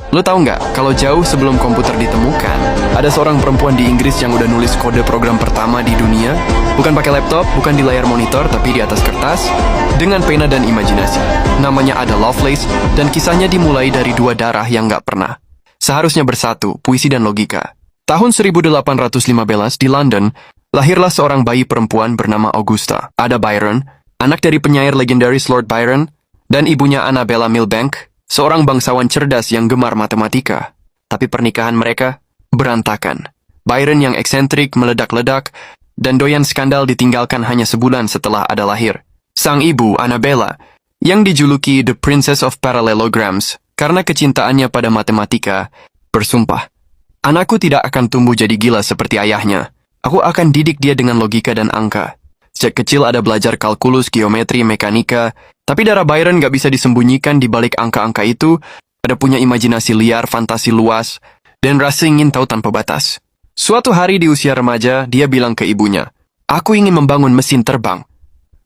Lo tahu nggak, kalau jauh sebelum komputer ditemukan, ada seorang perempuan di Inggris yang udah nulis kode program pertama di dunia, bukan pakai laptop, bukan di layar monitor, tapi di atas kertas, dengan pena dan imajinasi. Namanya Ada Lovelace, dan kisahnya dimulai dari dua darah yang nggak pernah seharusnya bersatu, puisi dan logika. Tahun 1815 di London, lahirlah seorang bayi perempuan bernama Augusta. Ada Byron, anak dari penyair legendaris Lord Byron, dan ibunya Annabella Milbank, seorang bangsawan cerdas yang gemar matematika. Tapi pernikahan mereka berantakan. Byron yang eksentrik, meledak-ledak, dan doyan skandal ditinggalkan hanya sebulan setelah Ada lahir. Sang ibu, Annabella, yang dijuluki The Princess of Parallelograms karena kecintaannya pada matematika, bersumpah, "Anakku tidak akan tumbuh jadi gila seperti ayahnya. Aku akan didik dia dengan logika dan angka." Sejak kecil Ada belajar kalkulus, geometri, mekanika, tapi darah Byron gak bisa disembunyikan di balik angka-angka itu. Ada punya imajinasi liar, fantasi luas, dan rasa ingin tahu tanpa batas. Suatu hari di usia remaja, dia bilang ke ibunya, "Aku ingin membangun mesin terbang."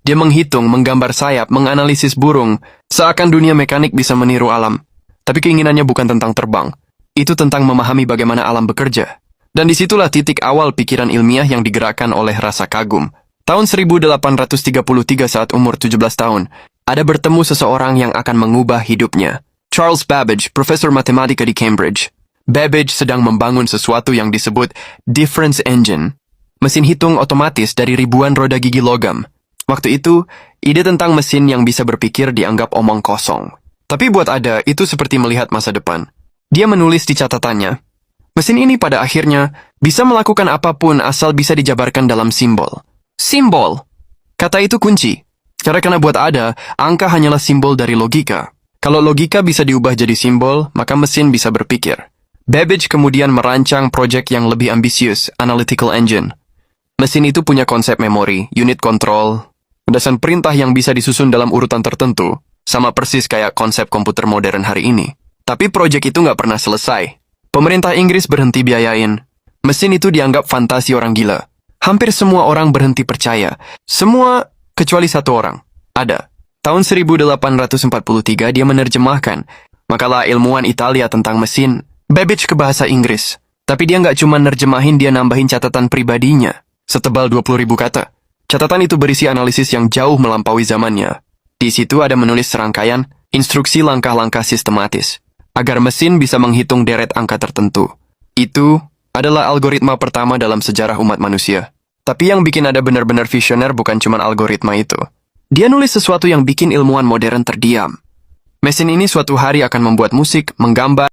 Dia menghitung, menggambar sayap, menganalisis burung, seakan dunia mekanik bisa meniru alam. Tapi keinginannya bukan tentang terbang. Itu tentang memahami bagaimana alam bekerja. Dan disitulah titik awal pikiran ilmiah yang digerakkan oleh rasa kagum. Tahun 1833 saat umur 17 tahun, Ada bertemu seseorang yang akan mengubah hidupnya. Charles Babbage, profesor matematika di Cambridge. Babbage sedang membangun sesuatu yang disebut difference engine, mesin hitung otomatis dari ribuan roda gigi logam. Waktu itu, ide tentang mesin yang bisa berpikir dianggap omong kosong. Tapi buat Ada, itu seperti melihat masa depan. Dia menulis di catatannya, "Mesin ini pada akhirnya bisa melakukan apapun asal bisa dijabarkan dalam simbol." Simbol! Kata itu kunci. Karena buat Ada, angka hanyalah simbol dari logika. Kalau logika bisa diubah jadi simbol, maka mesin bisa berpikir. Babbage kemudian merancang proyek yang lebih ambisius, Analytical Engine. Mesin itu punya konsep memori, unit kontrol, berdasarkan perintah yang bisa disusun dalam urutan tertentu, sama persis kayak konsep komputer modern hari ini. Tapi proyek itu nggak pernah selesai. Pemerintah Inggris berhenti biayain. Mesin itu dianggap fantasi orang gila. Hampir semua orang berhenti percaya. Semua kecuali satu orang, Ada. Tahun 1843 dia menerjemahkan makalah ilmuwan Italia tentang mesin Babbage ke bahasa Inggris. Tapi dia nggak cuma nerjemahin, dia nambahin catatan pribadinya. Setebal 20.000 kata. Catatan itu berisi analisis yang jauh melampaui zamannya. Di situ Ada menulis serangkaian instruksi langkah-langkah sistematis agar mesin bisa menghitung deret angka tertentu. Itu adalah algoritma pertama dalam sejarah umat manusia. Tapi yang bikin Ada benar-benar visioner bukan cuma algoritma itu. Dia nulis sesuatu yang bikin ilmuwan modern terdiam. Mesin ini suatu hari akan membuat musik, menggambar,